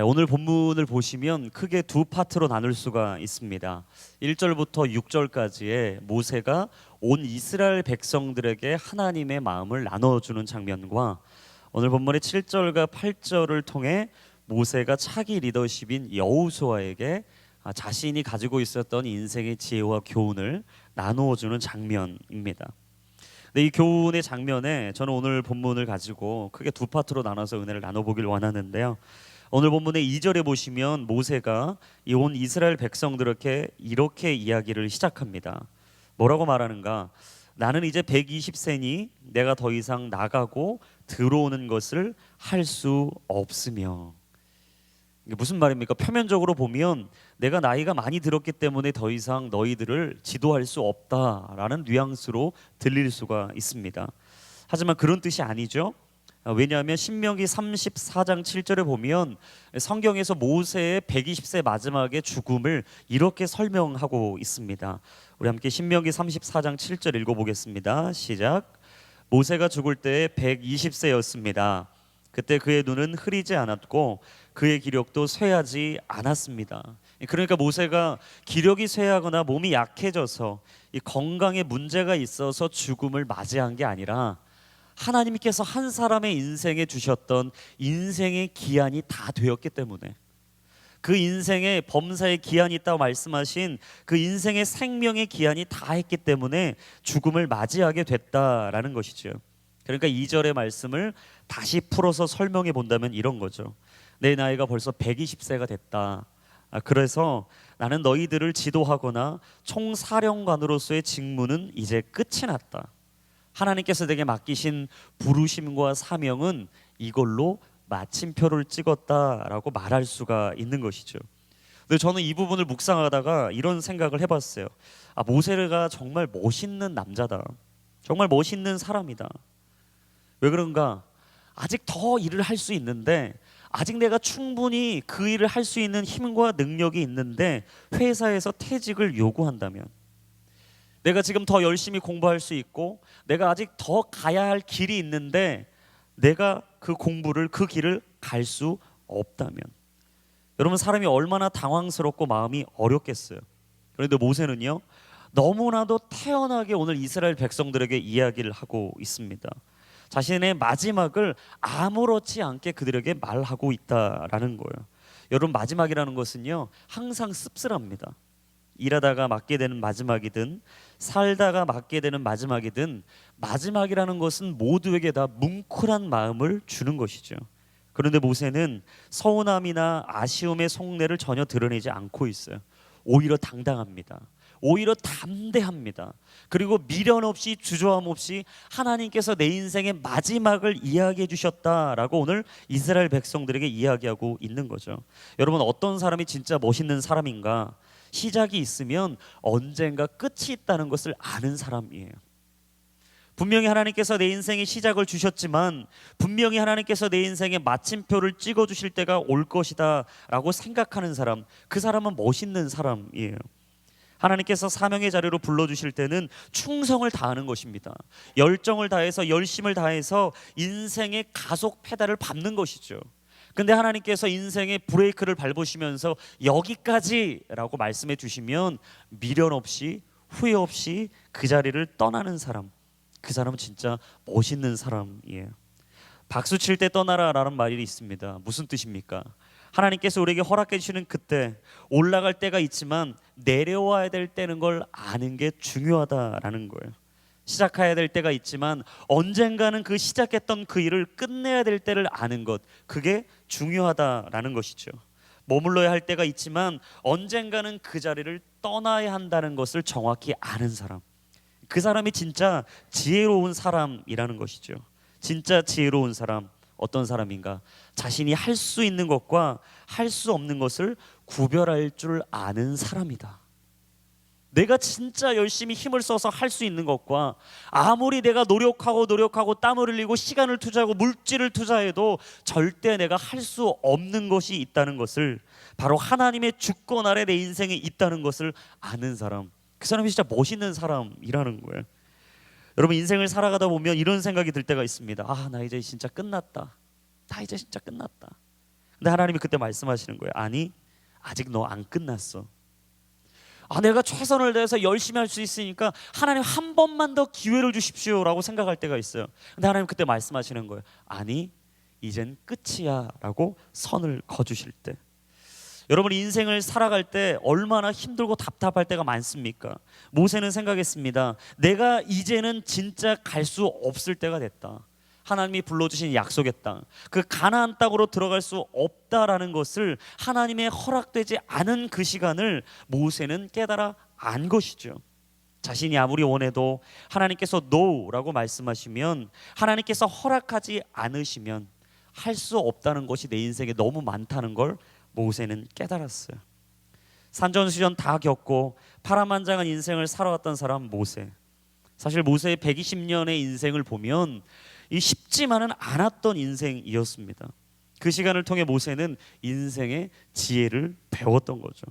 오늘 본문을 보시면 크게 두 파트로 나눌 수가 있습니다. 1절부터 6절까지의 모세가 온 이스라엘 백성들에게 하나님의 마음을 나눠주는 장면과 오늘 본문의 7절과 8절을 통해 모세가 차기 리더십인 여호수아에게 자신이 가지고 있었던 인생의 지혜와 교훈을 나누어주는 장면입니다. 이 교훈의 장면에 저는 오늘 본문을 가지고 크게 두 파트로 나눠서 은혜를 나눠보길 원하는데요. 오늘 본문의 2절에 보시면 모세가 온 이스라엘 백성들에게 이렇게 이야기를 시작합니다. 뭐라고 말하는가? 나는 이제 120세니 내가 더 이상 나가고 들어오는 것을 할 수 없으며. 이게 무슨 말입니까? 표면적으로 보면 내가 나이가 많이 들었기 때문에 더 이상 너희들을 지도할 수 없다라는 뉘앙스로 들릴 수가 있습니다. 하지만 그런 뜻이 아니죠. 왜냐하면 신명기 34장 7절에 보면 성경에서 모세의 120세 마지막의 죽음을 이렇게 설명하고 있습니다. 우리 함께 신명기 34장 7절 읽어보겠습니다. 시작. 모세가 죽을 때 120세였습니다. 그때 그의 눈은 흐리지 않았고 그의 기력도 쇠하지 않았습니다. 그러니까 모세가 기력이 쇠하거나 몸이 약해져서 이 건강에 문제가 있어서 죽음을 맞이한 게 아니라 하나님께서 한 사람의 인생에 주셨던 인생의 기한이 다 되었기 때문에, 그 인생의 범사의 기한이 있다고 말씀하신 그 인생의 생명의 기한이 다 했기 때문에 죽음을 맞이하게 됐다라는 것이죠. 그러니까 2절의 말씀을 다시 풀어서 설명해 본다면 이런 거죠. 내 나이가 벌써 120세가 됐다. 그래서 나는 너희들을 지도하거나 총사령관으로서의 직무는 이제 끝이 났다. 하나님께서 내게 맡기신 부르심과 사명은 이걸로 마침표를 찍었다라고 말할 수가 있는 것이죠. 근데 저는 이 부분을 묵상하다가 이런 생각을 해봤어요. 모세가 정말 멋있는 남자다. 정말 멋있는 사람이다. 왜 그런가? 아직 더 일을 할 수 있는데, 아직 내가 충분히 그 일을 할 수 있는 힘과 능력이 있는데 회사에서 퇴직을 요구한다면, 내가 지금 더 열심히 공부할 수 있고 내가 아직 더 가야 할 길이 있는데 내가 그 공부를, 그 길을 갈 수 없다면, 여러분 사람이 얼마나 당황스럽고 마음이 어렵겠어요. 그런데 모세는요, 너무나도 태연하게 오늘 이스라엘 백성들에게 이야기를 하고 있습니다. 자신의 마지막을 아무렇지 않게 그들에게 말하고 있다라는 거예요. 여러분, 마지막이라는 것은요 항상 씁쓸합니다. 일하다가 맞게 되는 마지막이든 살다가 맞게 되는 마지막이든, 마지막이라는 것은 모두에게 다 뭉클한 마음을 주는 것이죠. 그런데 모세는 서운함이나 아쉬움의 속내를 전혀 드러내지 않고 있어요. 오히려 당당합니다. 오히려 담대합니다. 그리고 미련 없이 주저함 없이 하나님께서 내 인생의 마지막을 이야기해 주셨다라고 오늘 이스라엘 백성들에게 이야기하고 있는 거죠. 여러분, 어떤 사람이 진짜 멋있는 사람인가? 시작이 있으면 언젠가 끝이 있다는 것을 아는 사람이에요. 분명히 하나님께서 내 인생의 시작을 주셨지만 분명히 하나님께서 내 인생의 마침표를 찍어주실 때가 올 것이다 라고 생각하는 사람, 그 사람은 멋있는 사람이에요. 하나님께서 사명의 자리로 불러주실 때는 충성을 다하는 것입니다. 열정을 다해서, 열심을 다해서 인생의 가속 페달을 밟는 것이죠. 근데 하나님께서 인생의 브레이크를 밟으시면서 여기까지라고 말씀해 주시면 미련 없이, 후회 없이 그 자리를 떠나는 사람, 그 사람은 진짜 멋있는 사람이에요. 박수 칠 때 떠나라라는 말이 있습니다. 무슨 뜻입니까? 하나님께서 우리에게 허락해 주시는 그때, 올라갈 때가 있지만 내려와야 될 때는 걸 아는 게 중요하다라는 거예요. 시작해야 될 때가 있지만 언젠가는 그 시작했던 그 일을 끝내야 될 때를 아는 것, 그게 중요하다라는 것이죠. 머물러야 할 때가 있지만 언젠가는 그 자리를 떠나야 한다는 것을 정확히 아는 사람, 그 사람이 진짜 지혜로운 사람이라는 것이죠. 진짜 지혜로운 사람, 어떤 사람인가? 자신이 할 수 있는 것과 할 수 없는 것을 구별할 줄 아는 사람이다. 내가 진짜 열심히 힘을 써서 할 수 있는 것과 아무리 내가 노력하고 땀을 흘리고 시간을 투자하고 물질을 투자해도 절대 내가 할 수 없는 것이 있다는 것을, 바로 하나님의 주권 아래 내 인생에 있다는 것을 아는 사람, 그 사람이 진짜 멋있는 사람이라는 거예요. 여러분, 인생을 살아가다 보면 이런 생각이 들 때가 있습니다. 나 이제 진짜 끝났다. 나 이제 진짜 끝났다. 근데 하나님이 그때 말씀하시는 거예요. 아니, 아직 너 안 끝났어. 내가 최선을 다해서 열심히 할 수 있으니까 하나님 한 번만 더 기회를 주십시오라고 생각할 때가 있어요. 근데 하나님 그때 말씀하시는 거예요. 아니, 이젠 끝이야 라고 선을 그어주실 때, 여러분 인생을 살아갈 때 얼마나 힘들고 답답할 때가 많습니까? 모세는 생각했습니다. 내가 이제는 진짜 갈 수 없을 때가 됐다. 하나님이 불러주신 약속의 땅, 그 가나안 땅으로 들어갈 수 없다라는 것을, 하나님의 허락되지 않은 그 시간을 모세는 깨달아 안 것이죠. 자신이 아무리 원해도 하나님께서 NO라고 말씀하시면, 하나님께서 허락하지 않으시면 할 수 없다는 것이 내 인생에 너무 많다는 걸 모세는 깨달았어요. 산전수전 다 겪고 파란만장한 인생을 살아왔던 사람 모세. 사실 모세의 120년의 인생을 보면 이 쉽지만은 않았던 인생이었습니다. 그 시간을 통해 모세는 인생의 지혜를 배웠던 거죠.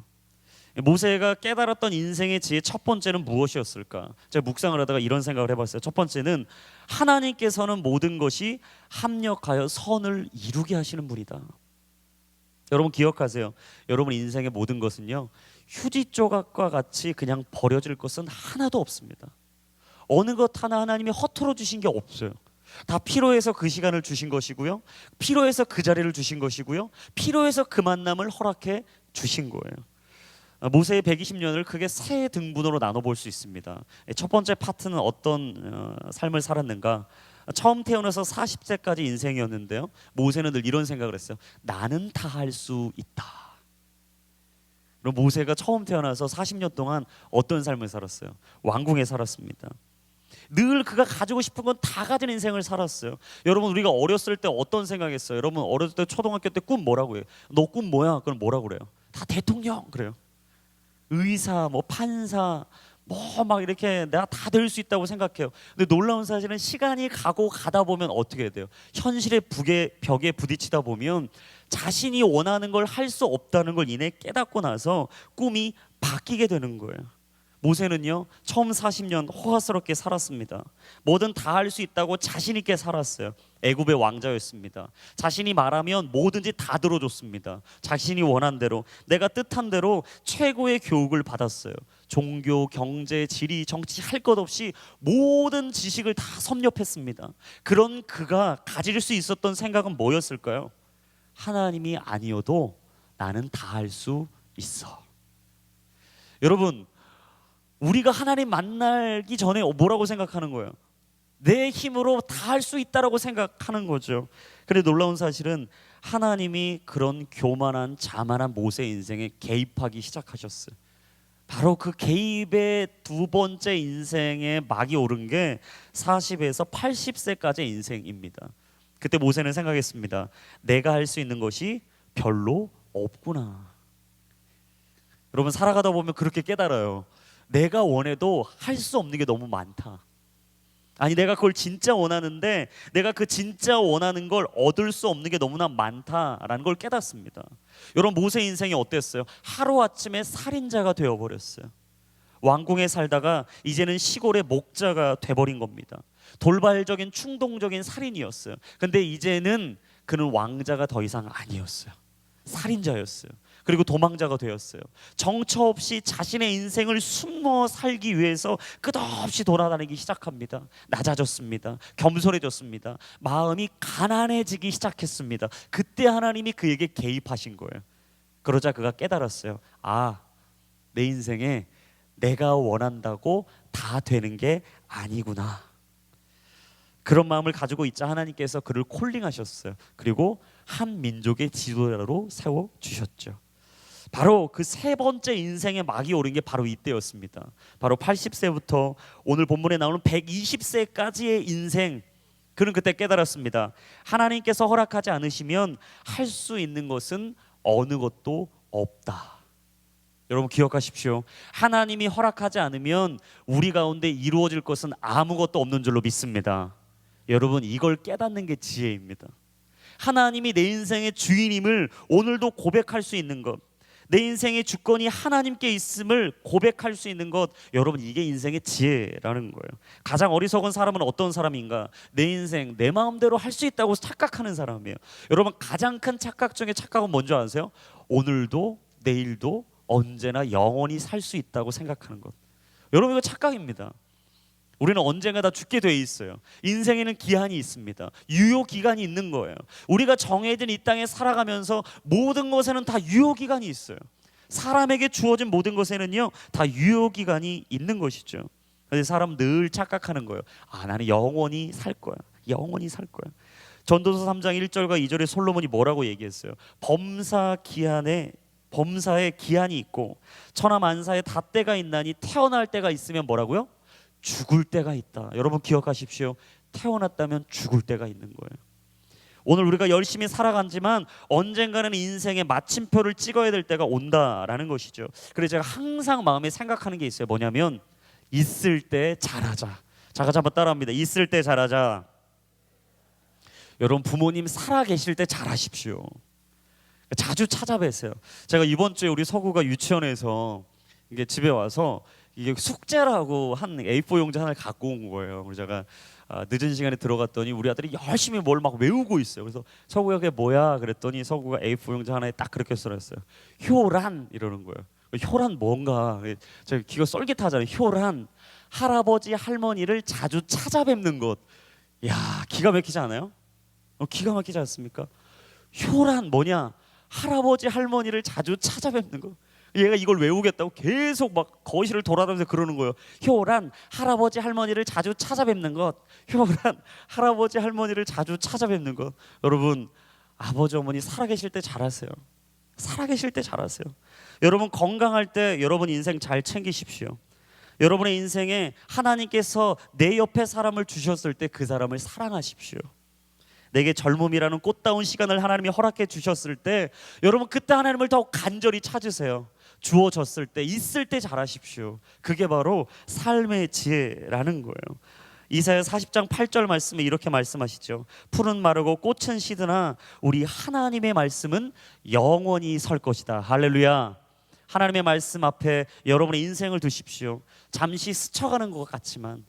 모세가 깨달았던 인생의 지혜 첫 번째는 무엇이었을까? 제가 묵상을 하다가 이런 생각을 해봤어요. 첫 번째는 하나님께서는 모든 것이 합력하여 선을 이루게 하시는 분이다. 여러분 기억하세요. 여러분 인생의 모든 것은요, 휴지 조각과 같이 그냥 버려질 것은 하나도 없습니다. 어느 것 하나 하나님이 허투루 주신 게 없어요. 다 필요해서 그 시간을 주신 것이고요, 필요해서 그 자리를 주신 것이고요, 필요해서 그 만남을 허락해 주신 거예요. 모세의 120년을 크게 세 등분으로 나눠볼 수 있습니다. 첫 번째 파트는 어떤 삶을 살았는가? 처음 태어나서 40세까지 인생이었는데요, 모세는 늘 이런 생각을 했어요. 나는 다 할 수 있다. 그럼 모세가 처음 태어나서 40년 동안 어떤 삶을 살았어요? 왕궁에 살았습니다. 늘 그가 가지고 싶은 건 다 가진 인생을 살았어요. 여러분 우리가 어렸을 때 어떤 생각했어요? 여러분 어렸을 때 초등학교 때 꿈 뭐라고 해요? 너 꿈 뭐야? 그럼 뭐라고 그래요? 다 대통령 그래요. 의사, 뭐 판사, 뭐 막 이렇게 내가 다 될 수 있다고 생각해요. 근데 놀라운 사실은 시간이 가고 가다 보면 어떻게 돼요? 현실의 벽에 부딪히다 보면 자신이 원하는 걸 할 수 없다는 걸 이내 깨닫고 나서 꿈이 바뀌게 되는 거예요. 모세는요, 처음 40년 호화스럽게 살았습니다. 뭐든 다 할 수 있다고 자신 있게 살았어요. 애굽의 왕자였습니다. 자신이 말하면 뭐든지 다 들어줬습니다. 자신이 원한 대로, 내가 뜻한 대로 최고의 교육을 받았어요. 종교, 경제, 지리, 정치 할 것 없이 모든 지식을 다 섭렵했습니다. 그런 그가 가질 수 있었던 생각은 뭐였을까요? 하나님이 아니어도 나는 다 할 수 있어. 여러분, 우리가 하나님 만나기 전에 뭐라고 생각하는 거예요? 내 힘으로 다 할 수 있다라고 생각하는 거죠. 그런데 놀라운 사실은 하나님이 그런 교만한 자만한 모세 인생에 개입하기 시작하셨어요. 바로 그 개입의 두 번째 인생에 막이 오른 게 40에서 80세까지의 인생입니다. 그때 모세는 생각했습니다. 내가 할 수 있는 것이 별로 없구나. 여러분 살아가다 보면 그렇게 깨달아요. 내가 원해도 할 수 없는 게 너무 많다. 아니 내가 그걸 진짜 원하는데 내가 그 진짜 원하는 걸 얻을 수 없는 게 너무나 많다라는 걸 깨닫습니다. 여러분 모세 인생이 어땠어요? 하루아침에 살인자가 되어버렸어요. 왕궁에 살다가 이제는 시골의 목자가 돼버린 겁니다. 돌발적인 충동적인 살인이었어요. 근데 이제는 그는 왕자가 더 이상 아니었어요. 살인자였어요. 그리고 도망자가 되었어요. 정처 없이 자신의 인생을 숨어 살기 위해서 끝없이 돌아다니기 시작합니다. 낮아졌습니다. 겸손해졌습니다. 마음이 가난해지기 시작했습니다. 그때 하나님이 그에게 개입하신 거예요. 그러자 그가 깨달았어요. 아, 내 인생에 내가 원한다고 다 되는 게 아니구나. 그런 마음을 가지고 있자 하나님께서 그를 콜링하셨어요. 그리고 한 민족의 지도자로 세워주셨죠. 바로 그 세 번째 인생의 막이 오른 게 바로 이때였습니다. 바로 80세부터 오늘 본문에 나오는 120세까지의 인생, 그는 그때 깨달았습니다. 하나님께서 허락하지 않으시면 할 수 있는 것은 어느 것도 없다. 여러분 기억하십시오. 하나님이 허락하지 않으면 우리 가운데 이루어질 것은 아무것도 없는 줄로 믿습니다. 여러분 이걸 깨닫는 게 지혜입니다. 하나님이 내 인생의 주인임을 오늘도 고백할 수 있는 것, 내 인생의 주권이 하나님께 있음을 고백할 수 있는 것, 여러분 이게 인생의 지혜라는 거예요. 가장 어리석은 사람은 어떤 사람인가? 내 인생 내 마음대로 할 수 있다고 착각하는 사람이에요. 여러분 가장 큰 착각 중에 착각은 뭔지 아세요? 오늘도 내일도 언제나 영원히 살 수 있다고 생각하는 것. 여러분 이거 착각입니다. 우리는 언젠가 다 죽게 돼 있어요. 인생에는 기한이 있습니다. 유효 기간이 있는 거예요. 우리가 정해진 이 땅에 살아가면서 모든 것에는 다 유효 기간이 있어요. 사람에게 주어진 모든 것에는요 다 유효 기간이 있는 것이죠. 그래서 사람 늘 착각하는 거예요. 아, 나는 영원히 살 거야. 영원히 살 거야. 전도서 3장 1절과 2절에 솔로몬이 뭐라고 얘기했어요? 범사의 기한이 있고 천하만사에 다 때가 있나니 태어날 때가 있으면 뭐라고요? 죽을 때가 있다. 여러분 기억하십시오. 태어났다면 죽을 때가 있는 거예요. 오늘 우리가 열심히 살아간지만 언젠가는 인생의 마침표를 찍어야 될 때가 온다라는 것이죠. 그래서 제가 항상 마음에 생각하는 게 있어요. 뭐냐면 있을 때 잘하자. 자, 같이 한번 따라합니다. 있을 때 잘하자. 여러분 부모님 살아 계실 때 잘하십시오. 자주 찾아뵈세요. 제가 이번 주에 우리 서구가 유치원에서 이게 집에 와서 이게 숙제라고 한 A4 용지 하나를 갖고 온 거예요. 그래서 제가 늦은 시간에 들어갔더니 우리 아들이 열심히 뭘 막 외우고 있어요. 그래서 서구가 그게 뭐야? 그랬더니 서구가 A4 용지 하나에 딱 그렇게 써놨어요. 효란 이러는 거예요. 효란 뭔가? 제가 귀가 쏠깃하잖아요. 효란, 할아버지 할머니를 자주 찾아뵙는 것. 야, 기가 막히지 않아요? 기가 막히지 않습니까? 효란 뭐냐? 할아버지 할머니를 자주 찾아뵙는 거. 얘가 이걸 외우겠다고 계속 막 거실을 돌아다니면서 그러는 거예요. 효란, 할아버지 할머니를 자주 찾아뵙는 것. 효란, 할아버지 할머니를 자주 찾아뵙는 것. 여러분 아버지 어머니 살아계실 때 잘하세요. 살아계실 때 잘하세요. 여러분 건강할 때 여러분 인생 잘 챙기십시오. 여러분의 인생에 하나님께서 내 옆에 사람을 주셨을 때 그 사람을 사랑하십시오. 내게 젊음이라는 꽃다운 시간을 하나님이 허락해 주셨을 때 여러분 그때 하나님을 더 간절히 찾으세요. 주어졌을 때 있을 때 잘하십시오. 그게 바로 삶의 지혜라는 거예요. 이사야 40장 8절 말씀에 이렇게 말씀하시죠. 풀은 마르고 꽃은 시드나 우리 하나님의 말씀은 영원히 설 것이다. 할렐루야. 하나님의 말씀 앞에 여러분의 인생을 두십시오. 잠시 스쳐가는 것 같지만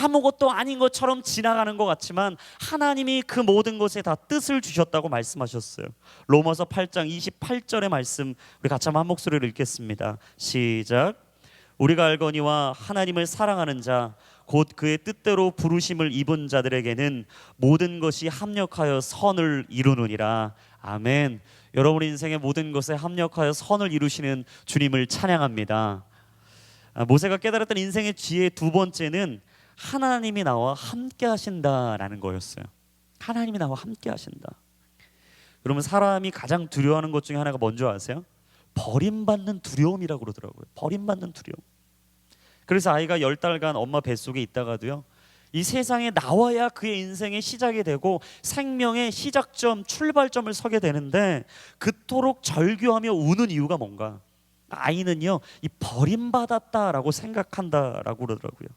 아무것도 아닌 것처럼 지나가는 것 같지만 하나님이 그 모든 것에 다 뜻을 주셨다고 말씀하셨어요. 로마서 8장 28절의 말씀 우리 같이 한번 한 목소리로 읽겠습니다. 시작. 우리가 알거니와 하나님을 사랑하는 자 곧 그의 뜻대로 부르심을 입은 자들에게는 모든 것이 합력하여 선을 이루느니라. 아멘. 여러분 인생의 모든 것에 합력하여 선을 이루시는 주님을 찬양합니다. 모세가 깨달았던 인생의 지혜 두 번째는 하나님이 나와 함께 하신다라는 거였어요. 하나님이 나와 함께 하신다. 그러면 사람이 가장 두려워하는 것 중에 하나가 뭔지 아세요? 버림받는 두려움이라고 그러더라고요. 버림받는 두려움. 그래서 아이가 10달간 엄마 뱃속에 있다가도요 이 세상에 나와야 그의 인생의 시작이 되고 생명의 시작점, 출발점을 서게 되는데 그토록 절규하며 우는 이유가 뭔가? 아이는요 이 버림받았다라고 생각한다라고 그러더라고요.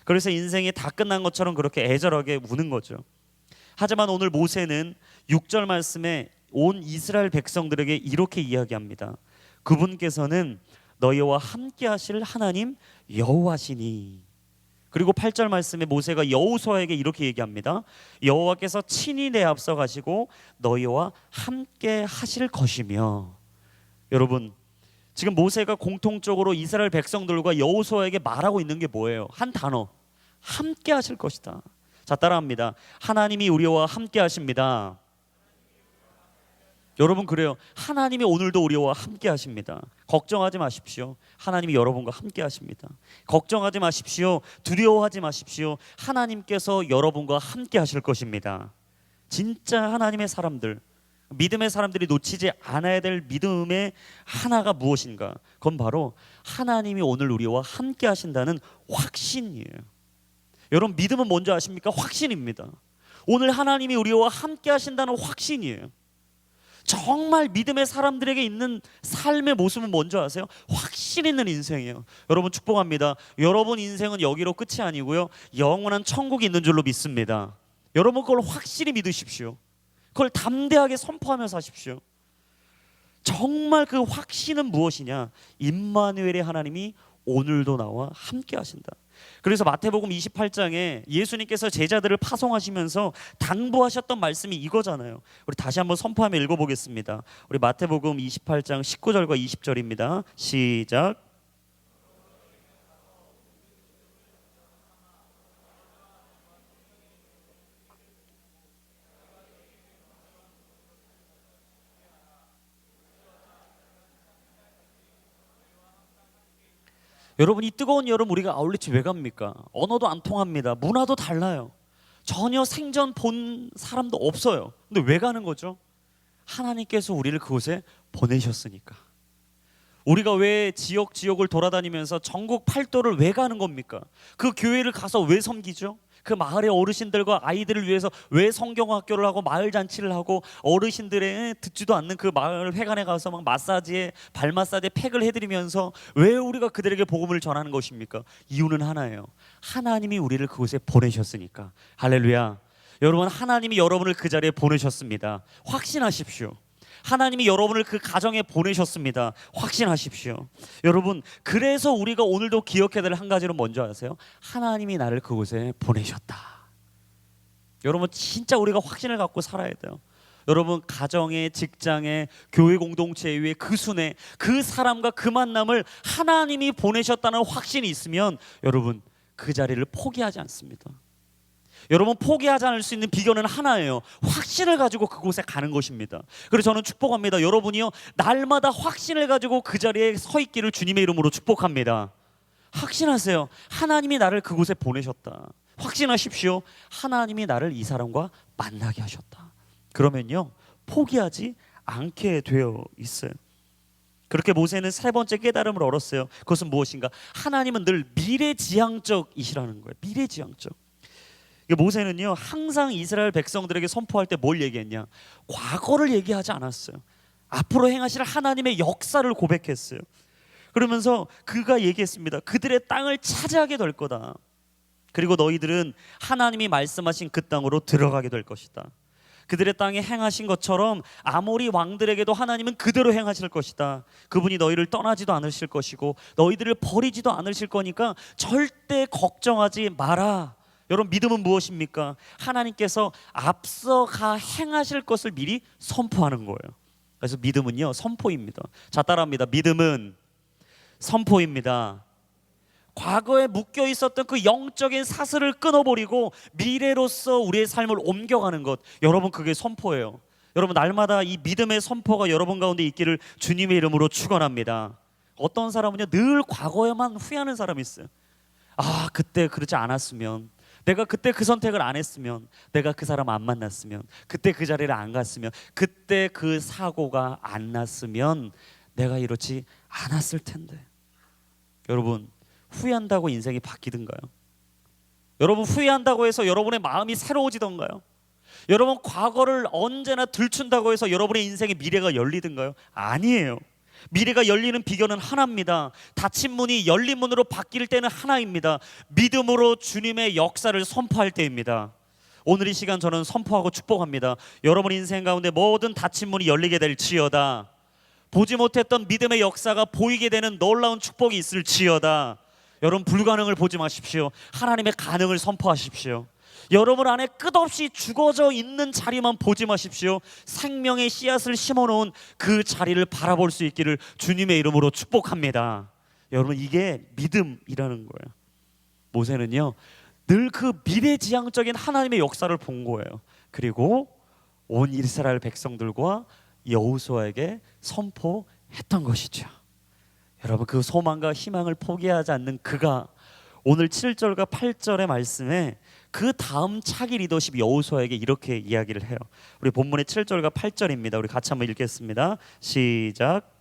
그래서 인생이 다 끝난 것처럼 그렇게 애절하게 우는 거죠. 하지만 오늘 모세는 6절 말씀에 온 이스라엘 백성들에게 이렇게 이야기합니다. 그분께서는 너희와 함께 하실 하나님 여호와시니. 그리고 8절 말씀에 모세가 여호수아에게 이렇게 얘기합니다. 여호와께서 친히 내 앞서 가시고 너희와 함께 하실 것이며. 여러분 지금 모세가 공통적으로 이스라엘 백성들과 여호수아에게 말하고 있는 게 뭐예요? 한 단어. 함께 하실 것이다. 자, 따라합니다. 하나님이 우리와 함께 하십니다. 여러분 그래요. 하나님이 오늘도 우리와 함께 하십니다. 걱정하지 마십시오. 하나님이 여러분과 함께 하십니다. 걱정하지 마십시오. 두려워하지 마십시오. 하나님께서 여러분과 함께 하실 것입니다. 진짜 하나님의 사람들, 믿음의 사람들이 놓치지 않아야 될 믿음의 하나가 무엇인가? 그건 바로 하나님이 오늘 우리와 함께 하신다는 확신이에요. 여러분 믿음은 뭔지 아십니까? 확신입니다. 오늘 하나님이 우리와 함께 하신다는 확신이에요. 정말 믿음의 사람들에게 있는 삶의 모습은 뭔지 아세요? 확신 있는 인생이에요. 여러분 축복합니다. 여러분 인생은 여기로 끝이 아니고요 영원한 천국이 있는 줄로 믿습니다. 여러분 그걸 확실히 믿으십시오. 그걸 담대하게 선포하며 사십시오. 정말 그 확신은 무엇이냐? 임마누엘의 하나님이 오늘도 나와 함께 하신다. 그래서 마태복음 28장에 예수님께서 제자들을 파송하시면서 당부하셨던 말씀이 이거잖아요. 우리 다시 한번 선포하며 읽어보겠습니다. 우리 마태복음 28장 19절과 20절입니다. 시작. 여러분, 이 뜨거운 여름 우리가 아울렛이 왜 갑니까? 언어도 안 통합니다. 문화도 달라요. 전혀 생전 본 사람도 없어요. 근데 왜 가는 거죠? 하나님께서 우리를 그곳에 보내셨으니까. 우리가 왜 지역을 돌아다니면서 전국 팔도를 왜 가는 겁니까? 그 교회를 가서 왜 섬기죠? 그 마을의 어르신들과 아이들을 위해서 왜 성경학교를 하고 마을 잔치를 하고 어르신들의 듣지도 않는 그 마을 회관에 가서 막 마사지에 발 마사지에 팩을 해드리면서 왜 우리가 그들에게 복음을 전하는 것입니까? 이유는 하나예요. 하나님이 우리를 그곳에 보내셨으니까. 할렐루야. 여러분, 하나님이 여러분을 그 자리에 보내셨습니다. 확신하십시오. 하나님이 여러분을 그 가정에 보내셨습니다. 확신하십시오. 여러분, 그래서 우리가 오늘도 기억해야 될 한 가지는 뭔지 아세요? 하나님이 나를 그곳에 보내셨다. 여러분, 진짜 우리가 확신을 갖고 살아야 돼요. 여러분, 가정에, 직장에, 교회 공동체 위에, 그 순에 그 사람과 그 만남을 하나님이 보내셨다는 확신이 있으면 여러분, 그 자리를 포기하지 않습니다. 여러분, 포기하지 않을 수 있는 비결은 하나예요. 확신을 가지고 그곳에 가는 것입니다. 그래서 저는 축복합니다. 여러분이요, 날마다 확신을 가지고 그 자리에 서 있기를 주님의 이름으로 축복합니다. 확신하세요. 하나님이 나를 그곳에 보내셨다. 확신하십시오. 하나님이 나를 이 사람과 만나게 하셨다. 그러면요, 포기하지 않게 되어 있어요. 그렇게 모세는 세 번째 깨달음을 얻었어요. 그것은 무엇인가? 하나님은 늘 미래지향적이시라는 거예요. 미래지향적. 모세는요, 항상 이스라엘 백성들에게 선포할 때 뭘 얘기했냐? 과거를 얘기하지 않았어요. 앞으로 행하실 하나님의 역사를 고백했어요. 그러면서 그가 얘기했습니다. 그들의 땅을 차지하게 될 거다. 그리고 너희들은 하나님이 말씀하신 그 땅으로 들어가게 될 것이다. 그들의 땅에 행하신 것처럼 아모리 왕들에게도 하나님은 그대로 행하실 것이다. 그분이 너희를 떠나지도 않으실 것이고 너희들을 버리지도 않으실 거니까 절대 걱정하지 마라. 여러분, 믿음은 무엇입니까? 하나님께서 앞서가 행하실 것을 미리 선포하는 거예요. 그래서 믿음은요, 선포입니다. 자, 따라합니다. 믿음은 선포입니다. 과거에 묶여 있었던 그 영적인 사슬을 끊어버리고 미래로서 우리의 삶을 옮겨가는 것, 여러분, 그게 선포예요. 여러분, 날마다 이 믿음의 선포가 여러분 가운데 있기를 주님의 이름으로 축원합니다. 어떤 사람은요, 늘 과거에만 후회하는 사람이 있어요. 아, 그때 그러지 않았으면, 내가 그때 그 선택을 안 했으면, 내가 그 사람 안 만났으면, 그때 그 자리를 안 갔으면, 그때 그 사고가 안 났으면 내가 이렇지 않았을 텐데. 여러분, 후회한다고 인생이 바뀌던가요? 여러분, 후회한다고 해서 여러분의 마음이 새로워지던가요? 여러분, 과거를 언제나 들춘다고 해서 여러분의 인생의 미래가 열리던가요? 아니에요. 미래가 열리는 비결은 하나입니다. 닫힌 문이 열린 문으로 바뀔 때는 하나입니다. 믿음으로 주님의 역사를 선포할 때입니다. 오늘 이 시간 저는 선포하고 축복합니다. 여러분 인생 가운데 모든 닫힌 문이 열리게 될지어다. 보지 못했던 믿음의 역사가 보이게 되는 놀라운 축복이 있을지어다. 여러분, 불가능을 보지 마십시오. 하나님의 가능을 선포하십시오. 여러분 안에 끝없이 죽어져 있는 자리만 보지 마십시오. 생명의 씨앗을 심어놓은 그 자리를 바라볼 수 있기를 주님의 이름으로 축복합니다. 여러분, 이게 믿음이라는 거예요. 모세는요, 늘 그 미래지향적인 하나님의 역사를 본 거예요. 그리고 온 이스라엘 백성들과 여호수아에게 선포했던 것이죠. 여러분, 그 소망과 희망을 포기하지 않는 그가 오늘 7절과 8절의 말씀에 그 다음 차기 리더십 여호수아에게 이렇게 이야기를 해요. 우리 본문의 7절과 8절입니다. 우리 같이 한번 읽겠습니다. 시작.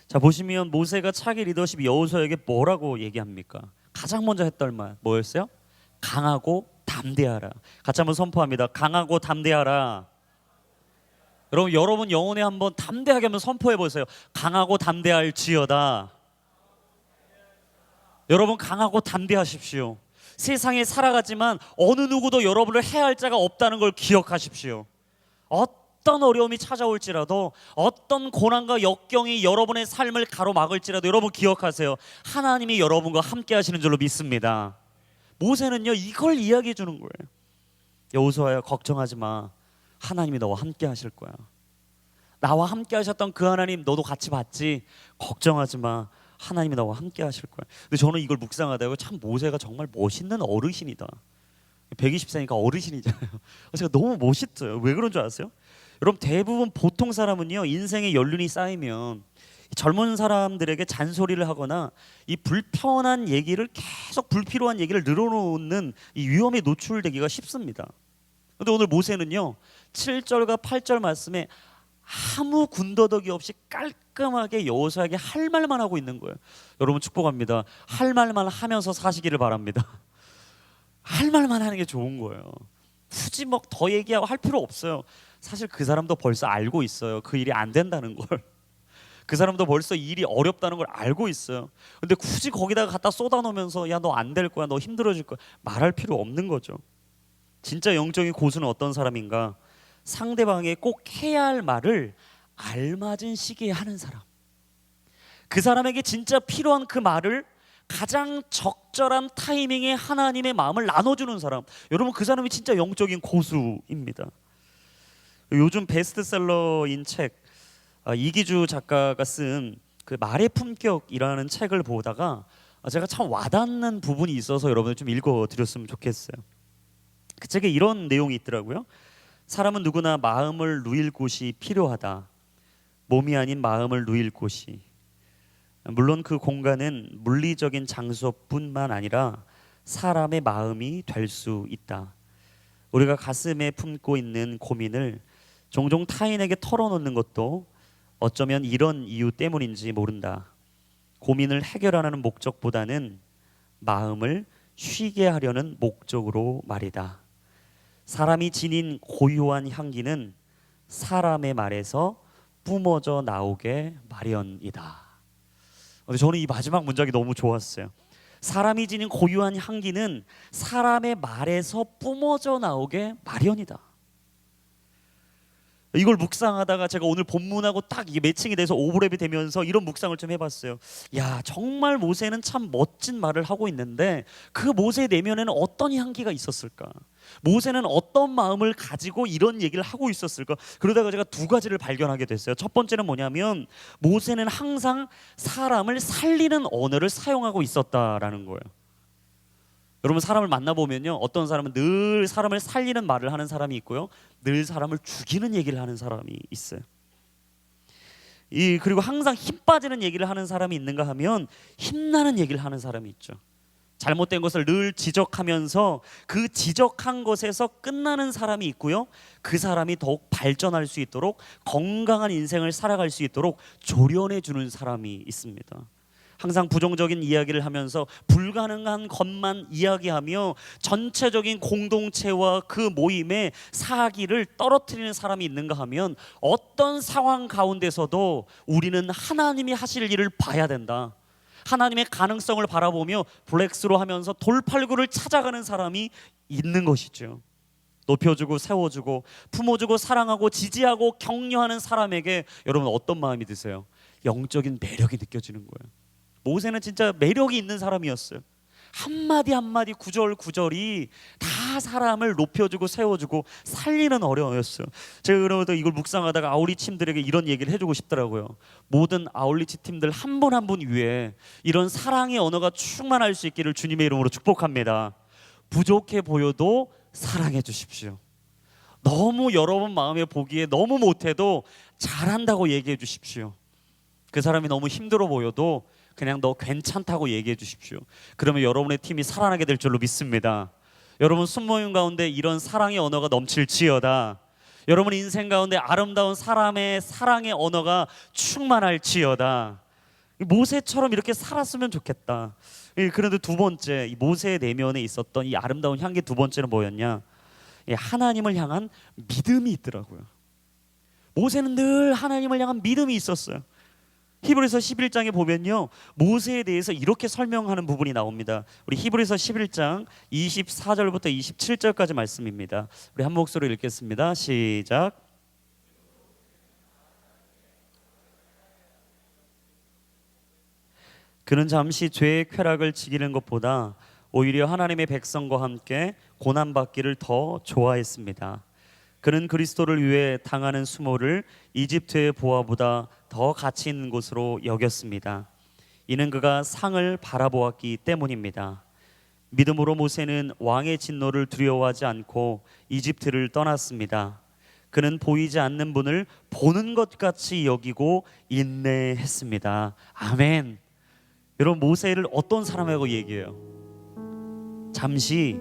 자, 보시면 모세가 차기 리더십 여호수아에게 뭐라고 얘기합니까? 가장 먼저 했던 말 뭐였어요? 강하고 담대하라. 같이 한번 선포합니다. 강하고 담대하라. 여러분 영혼에 한번 담대하게 한번 선포해 보세요. 강하고 담대할지어다. 여러분 강하고 담대하십시오. 세상에 살아가지만 어느 누구도 여러분을 해할 자가 없다는 걸 기억하십시오. 어떤 어려움이 찾아올지라도, 어떤 고난과 역경이 여러분의 삶을 가로막을지라도 여러분 기억하세요. 하나님이 여러분과 함께 하시는 줄로 믿습니다. 모세는요 이걸 이야기해 주는 거예요. 여호수아야, 걱정하지 마. 하나님이 너와 함께 하실 거야. 나와 함께 하셨던 그 하나님 너도 같이 봤지? 걱정하지 마. 하나님이 나와 함께 하실 거야. 근데 저는 이걸 묵상하다가 참 모세가 정말 멋있는 어르신이다. 120세니까 어르신이잖아요. 제가 너무 멋있어요. 왜 그런 줄 아세요? 여러분 대부분 보통 사람은요 인생의 연륜이 쌓이면 젊은 사람들에게 잔소리를 하거나 이 불편한 얘기를 계속 불필요한 얘기를 늘어놓는 이 위험에 노출되기가 쉽습니다. 근데 오늘 모세는요 7절과 8절 말씀에 아무 군더더기 없이 깔끔하게 여호수아에게 할 말만 하고 있는 거예요. 여러분 축복합니다. 할 말만 하면서 사시기를 바랍니다. 할 말만 하는 게 좋은 거예요. 굳이 뭐 더 얘기하고 할 필요 없어요. 사실 그 사람도 벌써 알고 있어요. 그 일이 안 된다는 걸. 그 사람도 벌써 일이 어렵다는 걸 알고 있어요. 근데 굳이 거기다가 갖다 쏟아놓으면서 야 너 안 될 거야, 너 힘들어질 거야 말할 필요 없는 거죠. 진짜 영적인 고수는 어떤 사람인가? 상대방이 꼭 해야 할 말을 알맞은 시기에 하는 사람. 그 사람에게 진짜 필요한 그 말을 가장 적절한 타이밍에 하나님의 마음을 나눠주는 사람. 여러분 그 사람이 진짜 영적인 고수입니다. 요즘 베스트셀러인 책 이기주 작가가 쓴 그 말의 품격이라는 책을 보다가 제가 참 와닿는 부분이 있어서 여러분들 좀 읽어드렸으면 좋겠어요. 그 책에 이런 내용이 있더라고요. 사람은 누구나 마음을 누일 곳이 필요하다. 몸이 아닌 마음을 누일 곳이. 물론 그 공간은 물리적인 장소뿐만 아니라 사람의 마음이 될 수 있다. 우리가 가슴에 품고 있는 고민을 종종 타인에게 털어놓는 것도 어쩌면 이런 이유 때문인지 모른다. 고민을 해결하는 목적보다는 마음을 쉬게 하려는 목적으로 말이다. 사람이 지닌 고유한 향기는 사람의 말에서 뿜어져 나오게 마련이다. 근데 저는 이 마지막 문장이 너무 좋았어요. 사람이 지닌 고유한 향기는 사람의 말에서 뿜어져 나오게 마련이다. 이걸 묵상하다가 제가 오늘 본문하고 딱 이게 매칭이 돼서 오버랩이 되면서 이런 묵상을 좀 해봤어요. 야, 정말 모세는 참 멋진 말을 하고 있는데 그 모세 내면에는 어떤 향기가 있었을까? 모세는 어떤 마음을 가지고 이런 얘기를 하고 있었을까? 그러다가 제가 두 가지를 발견하게 됐어요. 첫 번째는 뭐냐면 모세는 항상 사람을 살리는 언어를 사용하고 있었다라는 거예요. 여러분 사람을 만나보면요 어떤 사람은 늘 사람을 살리는 말을 하는 사람이 있고요, 늘 사람을 죽이는 얘기를 하는 사람이 있어요. 그리고 항상 힘 빠지는 얘기를 하는 사람이 있는가 하면 힘나는 얘기를 하는 사람이 있죠. 잘못된 것을 늘 지적하면서 그 지적한 것에서 끝나는 사람이 있고요, 그 사람이 더욱 발전할 수 있도록 건강한 인생을 살아갈 수 있도록 조련해 주는 사람이 있습니다. 항상 부정적인 이야기를 하면서 불가능한 것만 이야기하며 전체적인 공동체와 그 모임의 사기를 떨어뜨리는 사람이 있는가 하면 어떤 상황 가운데서도 우리는 하나님이 하실 일을 봐야 된다. 하나님의 가능성을 바라보며 블랙스로 하면서 돌팔구를 찾아가는 사람이 있는 것이죠. 높여주고 세워주고 품어주고 사랑하고 지지하고 격려하는 사람에게 여러분 어떤 마음이 드세요? 영적인 매력이 느껴지는 거예요. 모세는 진짜 매력이 있는 사람이었어요. 한마디 한마디 구절 구절이 다 사람을 높여주고 세워주고 살리는 어려움이었어요. 제가 그러면서 이걸 묵상하다가 아울리치 팀들에게 이런 얘기를 해주고 싶더라고요. 모든 아울리치 팀들 한 분 한 분 위에 이런 사랑의 언어가 충만할 수 있기를 주님의 이름으로 축복합니다. 부족해 보여도 사랑해 주십시오. 너무 여러분 마음에 보기에 너무 못해도 잘한다고 얘기해 주십시오. 그 사람이 너무 힘들어 보여도 그냥 너 괜찮다고 얘기해 주십시오. 그러면 여러분의 팀이 살아나게 될 줄로 믿습니다. 여러분 순모임 가운데 이런 사랑의 언어가 넘칠지어다. 여러분 인생 가운데 아름다운 사람의 사랑의 언어가 충만할지어다. 모세처럼 이렇게 살았으면 좋겠다. 그런데 두 번째, 이 모세의 내면에 있었던 이 아름다운 향기 두 번째는 뭐였냐? 하나님을 향한 믿음이 있더라고요. 모세는 늘 하나님을 향한 믿음이 있었어요. 히브리서 11장에 보면요, 모세에 대해서 이렇게 설명하는 부분이 나옵니다. 우리 히브리서 11장 24절부터 27절까지 말씀입니다. 우리 한 목소리로 읽겠습니다. 시작. 그는 잠시 죄의 쾌락을 즐기는 것보다 오히려 하나님의 백성과 함께 고난받기를 더 좋아했습니다. 그는 그리스도를 위해 당하는 수모를 이집트의 보화보다 더 가치 있는 것으로 여겼습니다. 이는 그가 상을 바라보았기 때문입니다. 믿음으로 모세는 왕의 진노를 두려워하지 않고 이집트를 떠났습니다. 그는 보이지 않는 분을 보는 것 같이 여기고 인내했습니다. 아멘. 여러분, 모세를 어떤 사람이라고 얘기해요? 잠시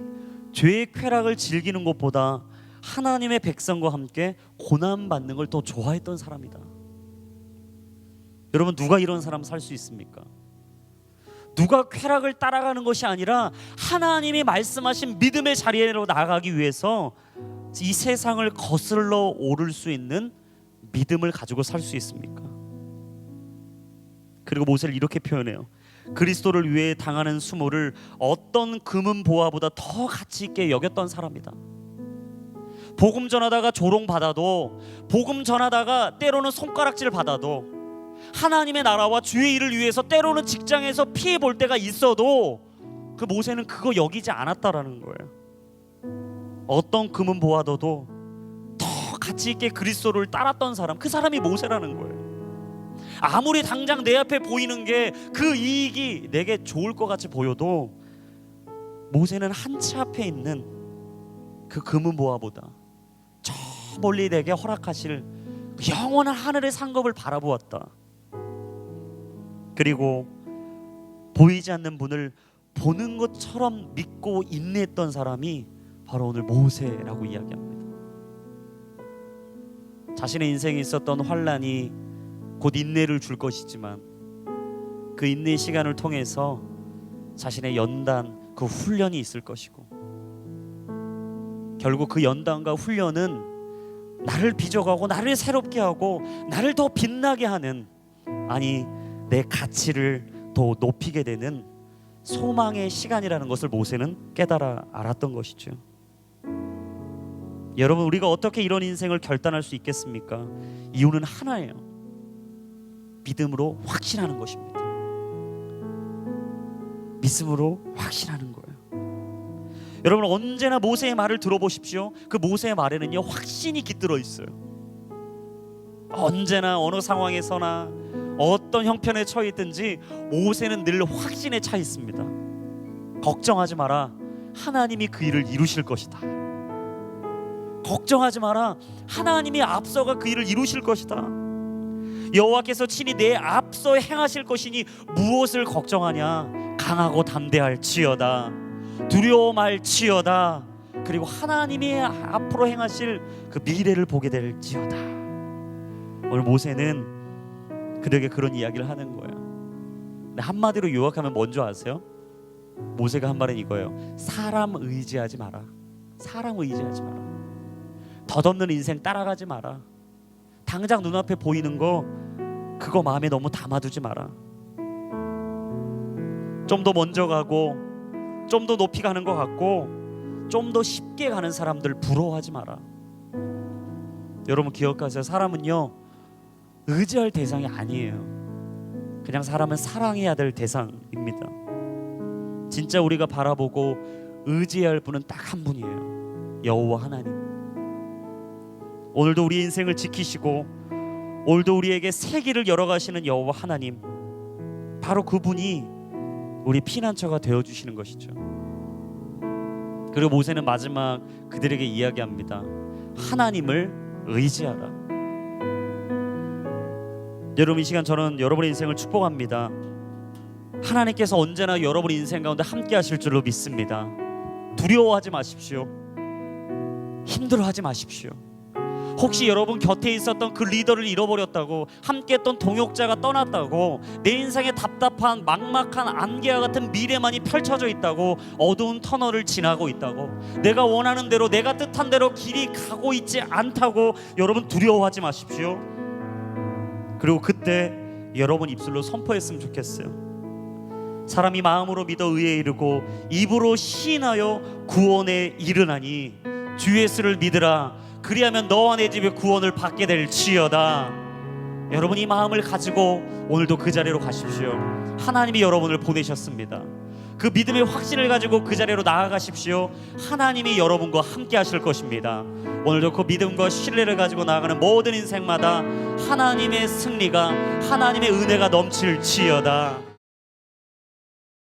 죄의 쾌락을 즐기는 것보다 하나님의 백성과 함께 고난받는 걸 더 좋아했던 사람이다. 여러분, 누가 이런 사람 살 수 있습니까? 누가 쾌락을 따라가는 것이 아니라 하나님이 말씀하신 믿음의 자리로 나아가기 위해서 이 세상을 거슬러 오를 수 있는 믿음을 가지고 살 수 있습니까? 그리고 모세를 이렇게 표현해요. 그리스도를 위해 당하는 수모를 어떤 금은 보화보다 더 가치 있게 여겼던 사람이다. 복음 전하다가 조롱받아도, 복음 전하다가 때로는 손가락질 받아도, 하나님의 나라와 주의 일을 위해서 때로는 직장에서 피해 볼 때가 있어도 그 모세는 그거 여기지 않았다라는 거예요. 어떤 금은 보화도도 더 가치 있게 그리스도를 따랐던 사람, 그 사람이 모세라는 거예요. 아무리 당장 내 앞에 보이는 게 그 이익이 내게 좋을 것 같이 보여도 모세는 한치 앞에 있는 그 금은 보화보다 저 멀리 내게 허락하실 영원한 하늘의 상급을 바라보았다. 그리고 보이지 않는 분을 보는 것처럼 믿고 인내했던 사람이 바로 오늘 모세라고 이야기합니다. 자신의 인생에 있었던 환난이 곧 인내를 줄 것이지만 그 인내의 시간을 통해서 자신의 연단, 그 훈련이 있을 것이고, 결국 그 연단과 훈련은 나를 빚어가고 나를 새롭게 하고 나를 더 빛나게 하는, 아니 내 가치를 더 높이게 되는 소망의 시간이라는 것을 모세는 깨달아 알았던 것이죠. 여러분, 우리가 어떻게 이런 인생을 결단할 수 있겠습니까? 이유는 하나예요. 믿음으로 확신하는 것입니다. 믿음으로 확신하는 거예요. 여러분, 언제나 모세의 말을 들어보십시오. 그 모세의 말에는요, 확신이 깃들어 있어요. 언제나 어느 상황에서나 어떤 형편에 처해 있든지 모세는 늘 확신에 차 있습니다. 걱정하지 마라, 하나님이 그 일을 이루실 것이다. 걱정하지 마라, 하나님이 앞서가 그 일을 이루실 것이다. 여호와께서 친히 내 앞서 행하실 것이니 무엇을 걱정하냐. 강하고 담대할지어다, 두려워 말지어다. 그리고 하나님이 앞으로 행하실 그 미래를 보게 될지어다. 오늘 모세는 그들에게 그런 이야기를 하는 거예요. 근데 한마디로 요약하면 뭔지 아세요? 모세가 한 말은 이거예요. 사람 의지하지 마라. 사람 의지하지 마라. 덧없는 인생 따라가지 마라. 당장 눈앞에 보이는 거 그거 마음에 너무 담아두지 마라. 좀 더 먼저 가고 좀 더 높이 가는 것 같고 좀 더 쉽게 가는 사람들 부러워하지 마라. 여러분 기억하세요. 사람은요 의지할 대상이 아니에요. 그냥 사람은 사랑해야 될 대상입니다. 진짜 우리가 바라보고 의지해야 할 분은 딱 한 분이에요. 여호와 하나님. 오늘도 우리 인생을 지키시고 오늘도 우리에게 새 길을 열어가시는 여호와 하나님, 바로 그분이 우리 피난처가 되어주시는 것이죠. 그리고 모세는 마지막 그들에게 이야기합니다. 하나님을 의지하라. 여러분, 이 시간 저는 여러분의 인생을 축복합니다. 하나님께서 언제나 여러분 인생 가운데 함께 하실 줄로 믿습니다. 두려워하지 마십시오. 힘들어하지 마십시오. 혹시 여러분 곁에 있었던 그 리더를 잃어버렸다고, 함께했던 동역자가 떠났다고, 내 인생에 답답한 막막한 안개와 같은 미래만이 펼쳐져 있다고, 어두운 터널을 지나고 있다고, 내가 원하는 대로 내가 뜻한 대로 길이 가고 있지 않다고 여러분 두려워하지 마십시오. 그리고 그때 여러분 입술로 선포했으면 좋겠어요. 사람이 마음으로 믿어 의에 이르고 입으로 시인하여 구원에 이르나니 주 예수를 믿으라. 그리하면 너와 내 집의 구원을 받게 될지어다. 여러분 이 마음을 가지고 오늘도 그 자리로 가십시오. 하나님이 여러분을 보내셨습니다. 그 믿음의 확신을 가지고 그 자리로 나아가십시오. 하나님이 여러분과 함께 하실 것입니다. 오늘도 그 믿음과 신뢰를 가지고 나아가는 모든 인생마다 하나님의 승리가, 하나님의 은혜가 넘칠지어다.